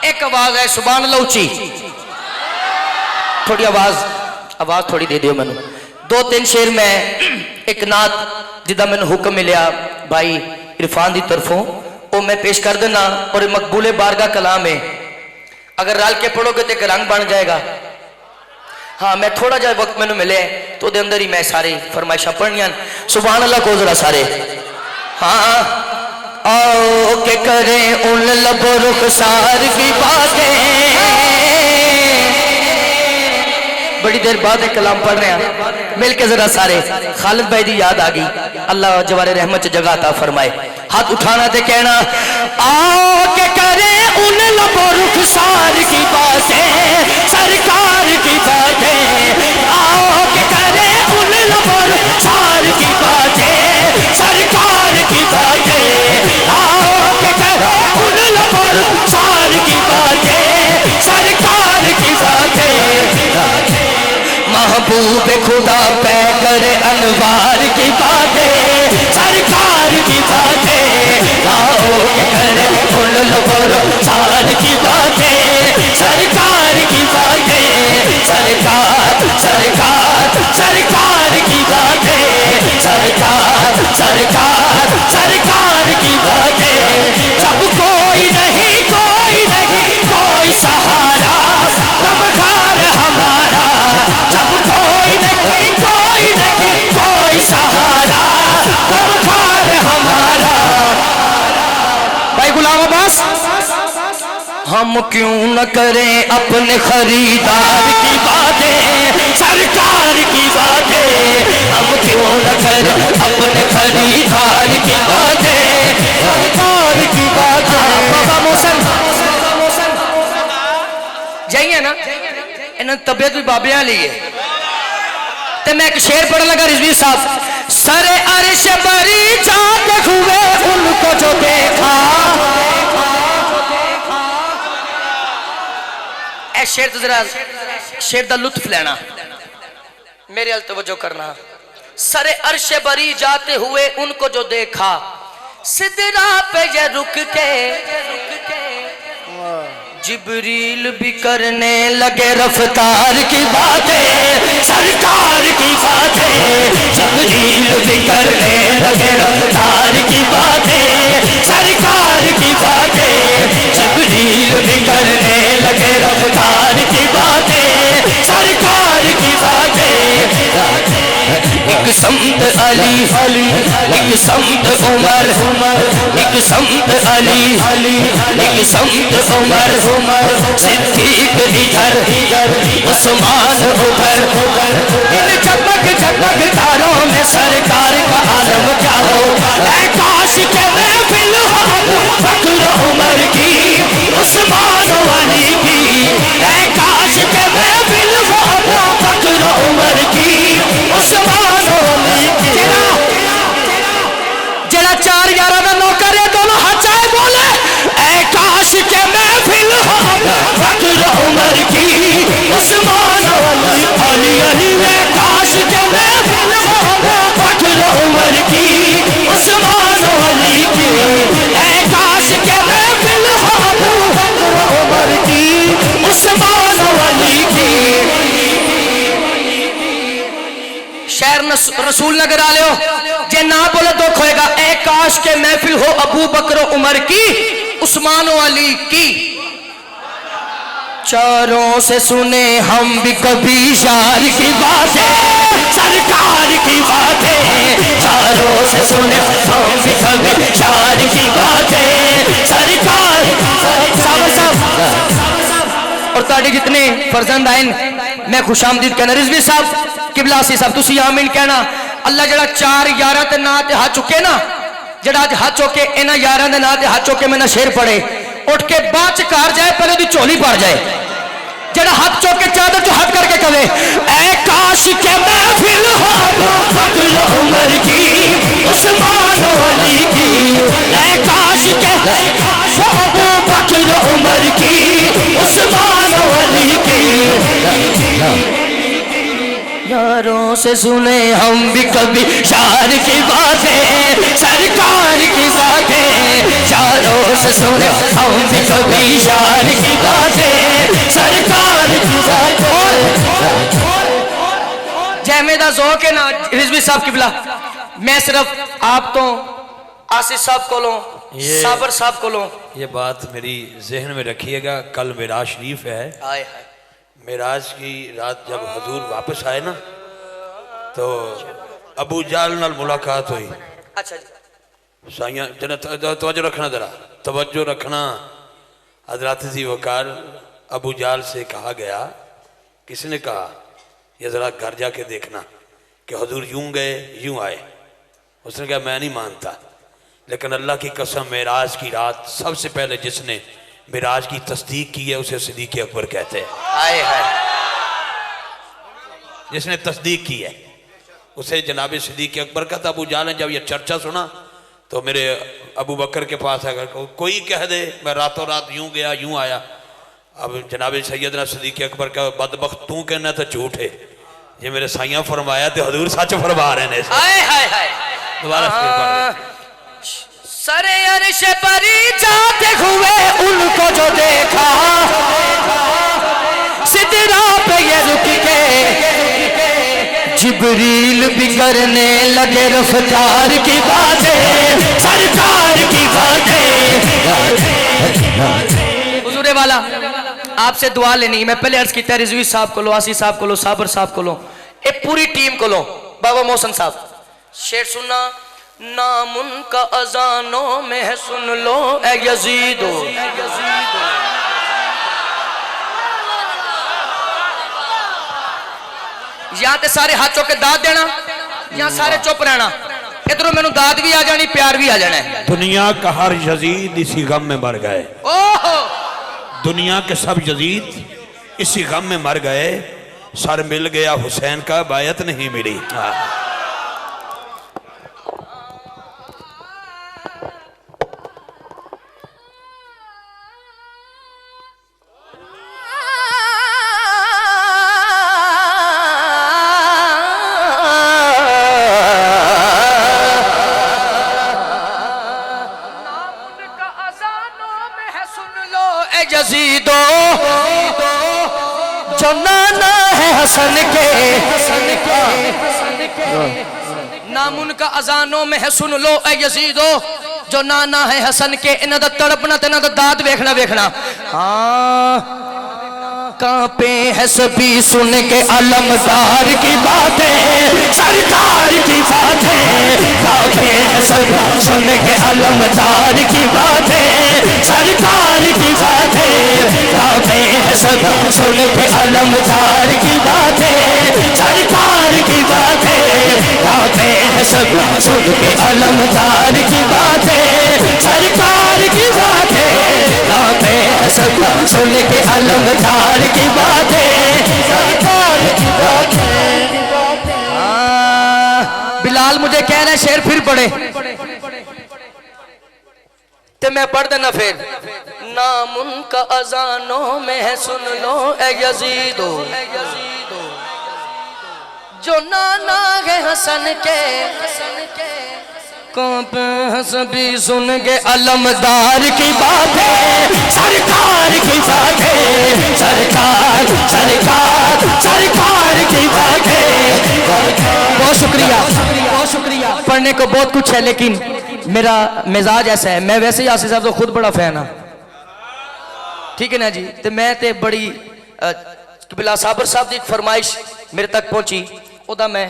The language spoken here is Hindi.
एक आवाज है सुभान अल्लाह ऊंची, थोड़ी आवाज थोड़ी दे दियो मैनू। दो तीन शेर में एक नात जिदा मैनू हुक्म मिलया भाई इरफान की तरफों वो मैं पेश कर देना और मकबूले बारगा कलाम है, अगर रल के पढ़ोगे तो एक रंग बन जाएगा। हाँ मैं थोड़ा जा वक्त मैनू मिले तो अंदर ही मैं सारी फरमाइशा पढ़निया। सुभान अल्लाह को जरा सारे। हाँ आओ के करें उन लबो रुखसार की बातें। बड़ी देर बाद एक कलाम पढ़ रहे हैं मिल के जरा सारे। खालिद भाई की याद आ गई, अल्लाह जवारे रहमत जगह अता फरमाए। हाथ उठाना ते कहना आओ के करें उन लबो रुखसार की बातें, सरकार की बातें। आओ के करें उन लबो रुखसार की बातें, सरकार की बातें। आओ के करें उन लबो रुखसार की बातें, सरकार की बातें। महबूब खुदा पे करे अनवार की बातें, सरकार की बातें। आओ के करे उन लबो रुखसार की बातें, सरकार की बातें। सरकार सरकार सरकार की बातें, सरकार सरकार सरकार की बातें। जब कोई नहीं कोई सहारा गमखार हमारा। जब कोई नहीं कोई सहारा गमखार हमारा। भाई गुलाम अब्बास हम क्यों न करें अपने खरीदार की बातें, सरकार की बातें। हम क्यों न करें अपने खरीदार की बातें, सरकार की बातें। बाबा मोहसन जाइए ना इन्होंने तबियत भी बाबे वाली है। तो मैं एक शेर पढ़ने लगा रिजवी साहब। सरे अर्श बरी जाते हुए उनको जो देखा। शेर तो जरा शेर दा लुत्फ लेना, मेरे अल तवज्जो करना। सरे अर्श बरी जाते हुए उनको जो देखा, सिदरा पे ये रुक के जिब्रील भी करने लगे रफ्तार की बातें, सरकार की बातें। जिब्रील भी करने लगे रफ्तार की बातें, सरकार की बातें। जिब्रील भी करने लगे रफ्तार की बातें, सरकार की बातें। एक समत अली एक समत उमर, एक समत अली एक समत उमर। सिद्दीक इधर उस्मान उधर। इन चमक चमक तारों में सरकार का आलम क्या हो। काश के महफिल हो फख्र उमर की, उस्मान अली की। काश के महफिल हो फख्र उमर की, उस्मान अली की। जरा चार यारा का नौकर है दोनों हाथ चाहे बोले ऐ काश के महफिल हो फख्र उमर की, उस्मान अली अली अली। काश के महफिल हो फख्र उमर की, उस्मान अली की। ऐ काश के महफिल हो फख्र उमर की, उस्मान अली की। शहर रसूल नगर आ लो जे ना बोले दुख होएगा। ए काश के महफिल हो अबू बकर उमर की, उस्मान अली की। चारों से सुने हम भी कभी शार की बातें, सरकार की बातें। चारों से सुने हम भी कभी शार की बातें, सरकार। और ताड़ी जितने फर्जंद आए मैं खुशामदीद कहना। रिजवी साहब किबलासी साहब तुसी आमीन कहना। अल्लाह जड़ा चार यारा ते ना ते हाथ चुके ना, जड़ा अज हाथ चुके इन्हां यारां दे नां ते हाथ चुके मैं शेर पढ़े उठ के बाद च कार जाए पहले ओदी झोली पड़ जाए। जड़ा हाथ चुके चादर चो हाथ करके कहे ऐ काश के महफिल हो फख्र उमर की, उस्मान अली की। ऐ काश के हो फख्र उमर की, उस्मान अली की। या यारों से सुने हम भी कभी शार की बातें, सरकार की बातें। यारों से सुने हम भी कभी शार की बातें, सरकार की बातें। जहमेदा ज़ौक़ है ना रिजवी साहब की बिला। मैं सिर्फ आप तो आसिफ साहब को लो, साबर साहब को लो। ये बात मेरी जहन में रखिएगा। कल मेराज शरीफ है। मेराज की रात जब हुजूर वापस आए ना, तो अबू जाल नाल मुलाकात हुई। अच्छा जी, साइयां तवज्जो रखना, जरा तवज्जो रखना। हजरत जी वकार अबू जाल से कहा गया, किसने कहा ये जरा घर जाके देखना कि हुजूर यूं गए यूं आए। उसने कहा मैं नहीं मानता, लेकिन अल्लाह की कसम मेराज की रात सबसे पहले जिसने मेराज की तस्दीक की है उसे सिद्दीक़ अकबर कहते हैं। आए हाय, जिसने तस्दीक की है उसे जनाब सिद्दीक़ अकबर का। था अबू जाल ने जब ये चर्चा सुना तो मेरे अबू बकर के पास अगर कोई कह दे मैं रातों रात यूं गया यूं आया, अब जनाब सैयदना सिद्दीक़ अकबर का बदबख्त तू कहना तो झूठ है, ये मेरे साइयां फरमाया तो हजूर सच फरमा रहे हैं। दोबारा सरे अर्श पर जाते हुए उनको जो देखा, सिदरा पे ये रुक के जिब्रील बिगड़ने लगे रफ्तार की बातें, सरकार की बातें। हुजूर वाला आपसे दुआ लेनी, मैं पहले अर्ज किया रिजवी साहब को लो, आसी साहब को लो, साबर साहब को लो, एक पूरी टीम को लो। बाबा मोहसन साहब शेर सुनना, नाम उनका अजानों में है सुन लो ए यजीदो। या ते सारे हाथ चौक के दाद देना या सारे चुप रहना। इधरों मैनू दाद भी आ जानी, प्यार भी आ जाना है। दुनिया का हर यजीद इसी गम में मर गए। ओहो, दुनिया के सब यजीद इसी गम में मर गए। सर मिल गया हुसैन का, बायत नहीं मिली। यजीदो जो नाना है हसन के, नाम उनका अजानों में है सुन लो ए यजीदो जो नाना है हसन के। इन्हां दा तड़पना ते इन्हां दा दाद वेखना वेखना। हाँ कांपे है सभी सुन के अलमदार की बातें, सरकार की बातें। कांपे है सभी सुन के अलमदार की बातें, सरकार की बातें। कांपे है सभी सुन के अलमदार की बातें, सरकार की बातें। कांपे है सभी सुन के अलमदार की बातें, सरकार की बातें। कांपे है सभी सुन के अलमदार की बातें, सरकार की बातें। बिलाल मुझे कह रहे शेर फिर पढ़े तो मैं पढ़ देना फिर। नाम उनका अजानों में है सुन लो ए यजीदो जो नाना है हसन के। कांपे हैं सभी सुन के अलमदार की बातें, सरकार की बातें। सरकार सरकार सरकार की बातें। बहुत शुक्रिया, बहुत शुक्रिया। पढ़ने को बहुत कुछ है लेकिन मेरा मिजाज ऐसा है। मैं वैसे ही आसिफ साहब तो खुद बड़ा फैन हाँ, ठीक है ना जी। तो मैं तो बड़ी बिला साबर साहब की फरमाइश मेरे तक पहुंची, ओदा मैं